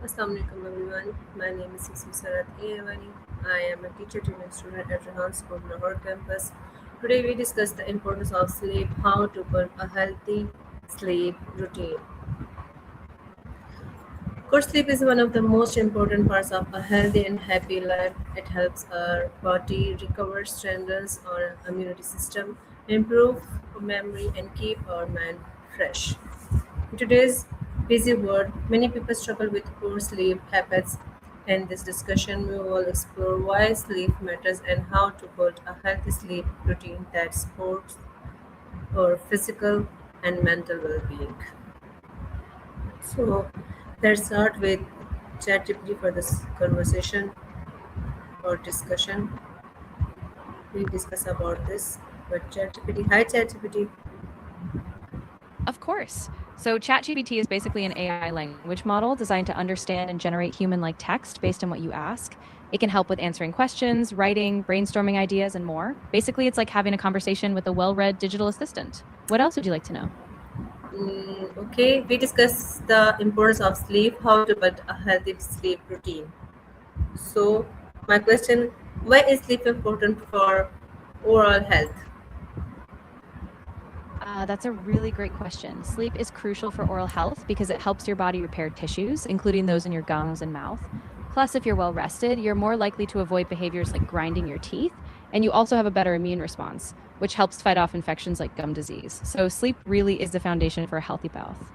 Assalamualaikum everyone. My name is Sarat Ayawani. I am a teacher training student at Rehan School Lahore campus. Today we discuss the importance of sleep, how to build a healthy sleep routine. Good sleep is one of the most important parts of a healthy and happy life. It helps our body recover, strengthens our immunity system, improve memory, and keep our mind fresh. In today's busy world, many people struggle with poor sleep habits. In this discussion, we will explore why sleep matters and how to build a healthy sleep routine that supports our physical and mental well-being. So, let's start with ChatGPT for this conversation or discussion. We discuss about this. But ChatGPT, hi ChatGPT. Of course. So, ChatGPT is basically an AI language model designed to understand and generate human like text based on what you ask. It can help with answering questions, writing, brainstorming ideas, and more. Basically, it's like having a conversation with a well read digital assistant. What else would you like to know? Okay, we discuss the importance of sleep, how to build a healthy sleep routine. So, my question: why is sleep important for overall health? That's a really great question. Sleep is crucial for oral health because it helps your body repair tissues, including those in your gums and mouth. Plus, if you're well rested, you're more likely to avoid behaviors like grinding your teeth, and you also have a better immune response, which helps fight off infections like gum disease. So, sleep really is the foundation for a healthy mouth.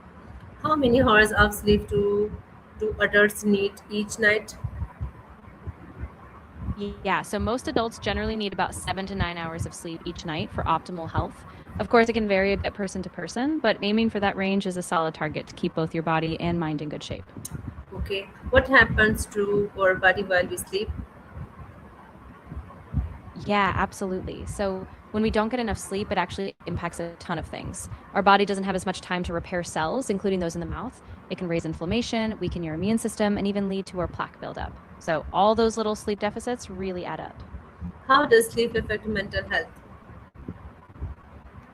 How many hours of sleep do adults need each night? Yeah, so most adults generally need about 7 to 9 hours of sleep each night for optimal health. Of course, it can vary a bit person to person, but aiming for that range is a solid target to keep both your body and mind in good shape. Okay, what happens to our body while we sleep? Yeah, absolutely. So when we don't get enough sleep, it actually impacts a ton of things. Our body doesn't have as much time to repair cells, including those in the mouth. It can raise inflammation, weaken your immune system, and even lead to a plaque buildup. So all those little sleep deficits really add up. How does sleep affect mental health?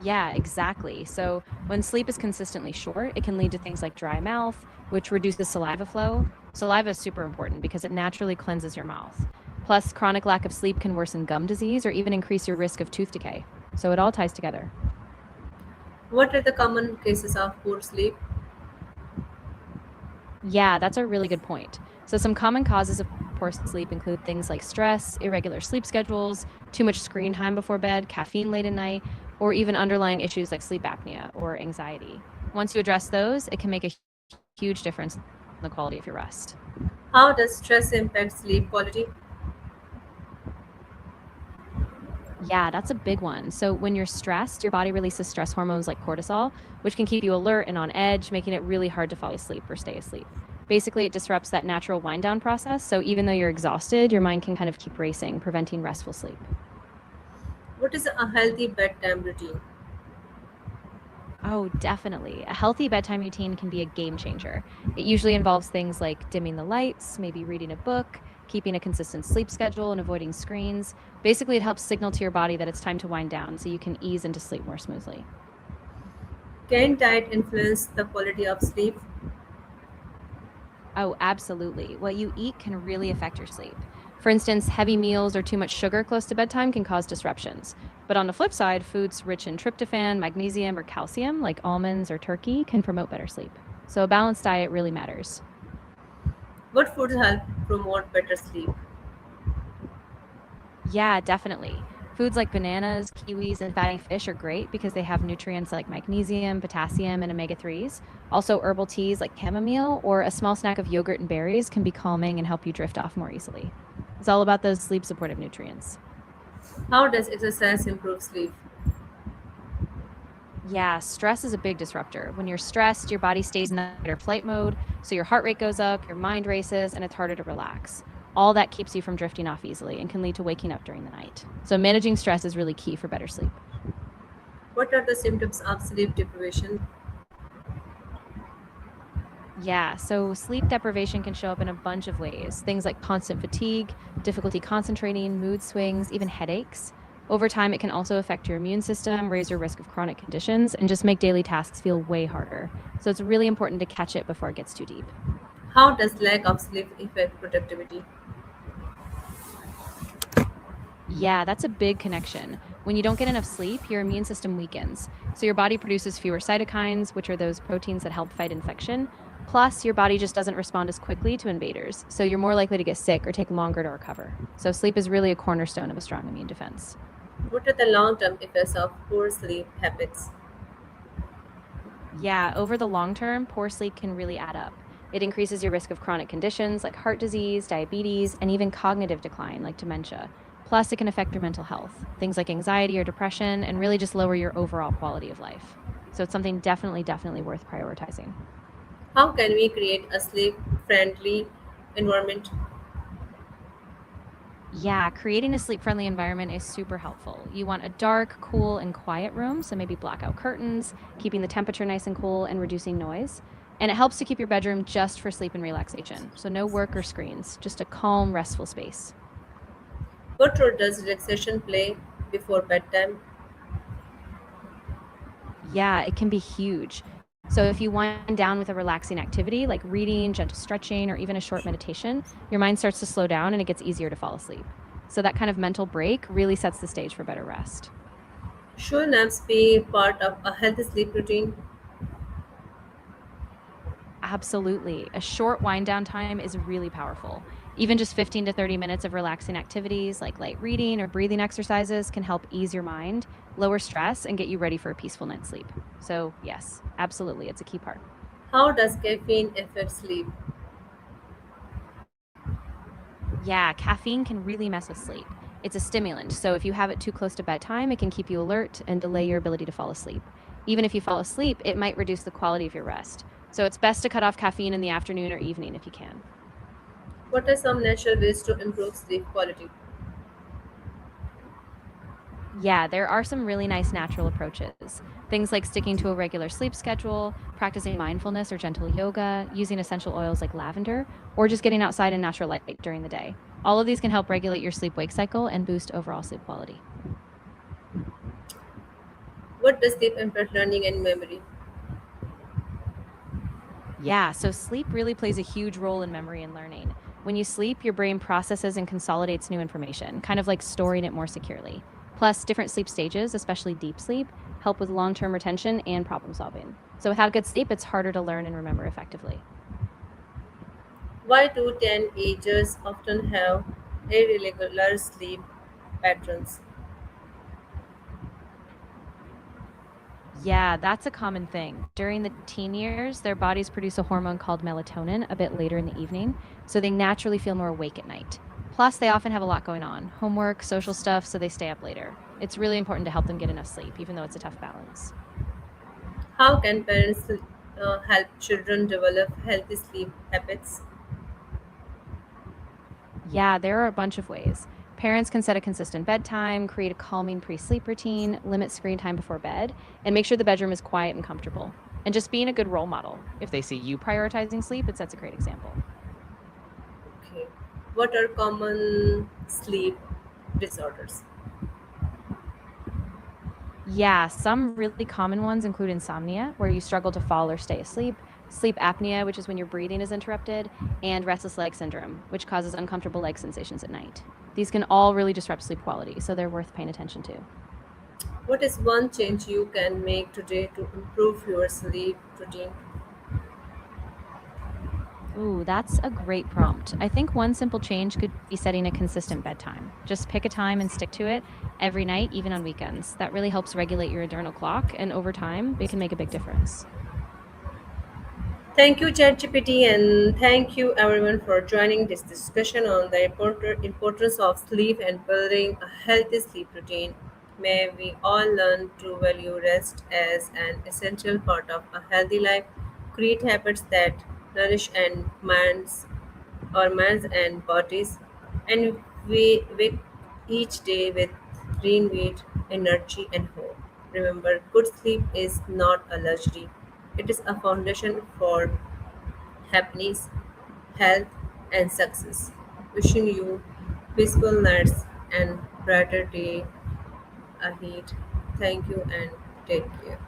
Yeah, exactly. So when sleep is consistently short, it can lead to things like dry mouth, which reduces saliva flow. Saliva is super important because it naturally cleanses your mouth. Plus, chronic lack of sleep can worsen gum disease or even increase your risk of tooth decay. So it all ties together. What are the common cases of poor sleep? Yeah, that's a really good point. So, some common causes of poor sleep include things like stress, irregular sleep schedules, too much screen time before bed, caffeine late at night, or even underlying issues like sleep apnea or anxiety. Once you address those, it can make a huge difference in the quality of your rest. How does stress impact sleep quality? Yeah, that's a big one. So, when you're stressed, your body releases stress hormones like cortisol, which can keep you alert and on edge, making it really hard to fall asleep or stay asleep. Basically, it disrupts that natural wind down process. So, even though you're exhausted, your mind can kind of keep racing, preventing restful sleep. What is a healthy bedtime routine? Oh, definitely. A healthy bedtime routine can be a game changer. It usually involves things like dimming the lights, maybe reading a book, keeping a consistent sleep schedule, and avoiding screens. Basically, it helps signal to your body that it's time to wind down so you can ease into sleep more smoothly. Can diet influence the quality of sleep? Oh, absolutely. What you eat can really affect your sleep. For instance, heavy meals or too much sugar close to bedtime can cause disruptions. But on the flip side, foods rich in tryptophan, magnesium, or calcium, like almonds or turkey, can promote better sleep. So a balanced diet really matters. What foods help promote better sleep? Yeah, definitely. Foods like bananas, kiwis, and fatty fish are great because they have nutrients like magnesium, potassium, and omega 3s. Also, herbal teas like chamomile or a small snack of yogurt and berries can be calming and help you drift off more easily. It's all about those sleep supportive nutrients. How does exercise improve sleep? Yeah, stress is a big disruptor. When you're stressed, your body stays in that fight or flight mode, so your heart rate goes up, your mind races, and it's harder to relax. All that keeps you from drifting off easily and can lead to waking up during the night. So, managing stress is really key for better sleep. What are the symptoms of sleep deprivation? Yeah, so sleep deprivation can show up in a bunch of ways. Things like constant fatigue, difficulty concentrating, mood swings, even headaches. Over time, it can also affect your immune system, raise your risk of chronic conditions, and just make daily tasks feel way harder. So it's really important to catch it before it gets too deep. How does lack of sleep affect productivity? Yeah, that's a big connection. When you don't get enough sleep, your immune system weakens. So your body produces fewer cytokines, which are those proteins that help fight infection. Plus, your body just doesn't respond as quickly to invaders. So you're more likely to get sick or take longer to recover. So sleep is really a cornerstone of a strong immune defense. What are the long term effects of poor sleep habits? Yeah, over the long term, poor sleep can really add up. It increases your risk of chronic conditions like heart disease, diabetes, and even cognitive decline like dementia. Plus, it can affect your mental health, things like anxiety or depression, and really just lower your overall quality of life. So it's something definitely worth prioritizing. How can we create a sleep friendly environment? Yeah, creating a sleep friendly environment is super helpful. You want a dark, cool, and quiet room, so maybe blackout curtains, keeping the temperature nice and cool, and reducing noise. And it helps to keep your bedroom just for sleep and relaxation. So no work or screens, just a calm, restful space. What role does relaxation play before bedtime? Yeah, it can be huge. So if you wind down with a relaxing activity like reading, gentle stretching, or even a short meditation, your mind starts to slow down and it gets easier to fall asleep. So that kind of mental break really sets the stage for better rest. Should naps be part of a healthy sleep routine? Absolutely. A short wind down time is really powerful. Even just 15 to 30 minutes of relaxing activities like light reading or breathing exercises can help ease your mind, lower stress, and get you ready for a peaceful night's sleep. So, yes, absolutely, it's a key part. How does caffeine affect sleep? Yeah, caffeine can really mess with sleep. It's a stimulant, so if you have it too close to bedtime, it can keep you alert and delay your ability to fall asleep. Even if you fall asleep, it might reduce the quality of your rest. So it's best to cut off caffeine in the afternoon or evening if you can. What are some natural ways to improve sleep quality? Yeah, there are some really nice natural approaches. Things like sticking to a regular sleep schedule, practicing mindfulness or gentle yoga, using essential oils like lavender, or just getting outside in natural light during the day. All of these can help regulate your sleep wake cycle and boost overall sleep quality. What does sleep impact learning and memory? Yeah, so sleep really plays a huge role in memory and learning. When you sleep, your brain processes and consolidates new information, kind of like storing it more securely. Plus, different sleep stages, especially deep sleep, help with long term retention and problem solving. So, without good sleep, it's harder to learn and remember effectively. Why do teenagers often have irregular sleep patterns? Yeah, that's a common thing. During the teen years, their bodies produce a hormone called melatonin a bit later in the evening, so they naturally feel more awake at night. Plus, they often have a lot going on homework, social stuff, so they stay up later. It's really important to help them get enough sleep, even though it's a tough balance. How can parents help children develop healthy sleep habits? Yeah, there are a bunch of ways. Parents can set a consistent bedtime, create a calming pre sleep routine, limit screen time before bed, and make sure the bedroom is quiet and comfortable. And just being a good role model. If they see you prioritizing sleep, it sets a great example. Okay. What are common sleep disorders? Yeah, some really common ones include insomnia, where you struggle to fall or stay asleep, sleep apnea, which is when your breathing is interrupted, and restless leg syndrome, which causes uncomfortable leg sensations at night. These can all really disrupt sleep quality, so they're worth paying attention to. What is one change you can make today to improve your sleep routine? Ooh, that's a great prompt. I think one simple change could be setting a consistent bedtime. Just pick a time and stick to it every night, even on weekends. That really helps regulate your internal clock, and over time, it can make a big difference. Thank you, ChatGPT, and thank you everyone for joining this discussion on the importance of sleep and building a healthy sleep routine. May we all learn to value rest as an essential part of a healthy life, create habits that nourish and our minds and bodies, and we wake each day with renewed energy and hope. Remember, good sleep is not a luxury; it is a foundation for happiness, health, and success. Wishing you peaceful nights and brighter day ahead. Thank you and take care.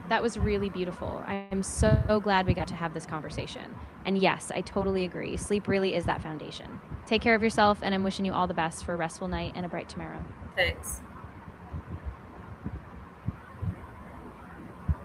That was really beautiful. I'm so glad we got to have this conversation. And yes, I totally agree. Sleep really is that foundation. Take care of yourself, and I'm wishing you all the best for a restful night and a bright tomorrow. Thanks.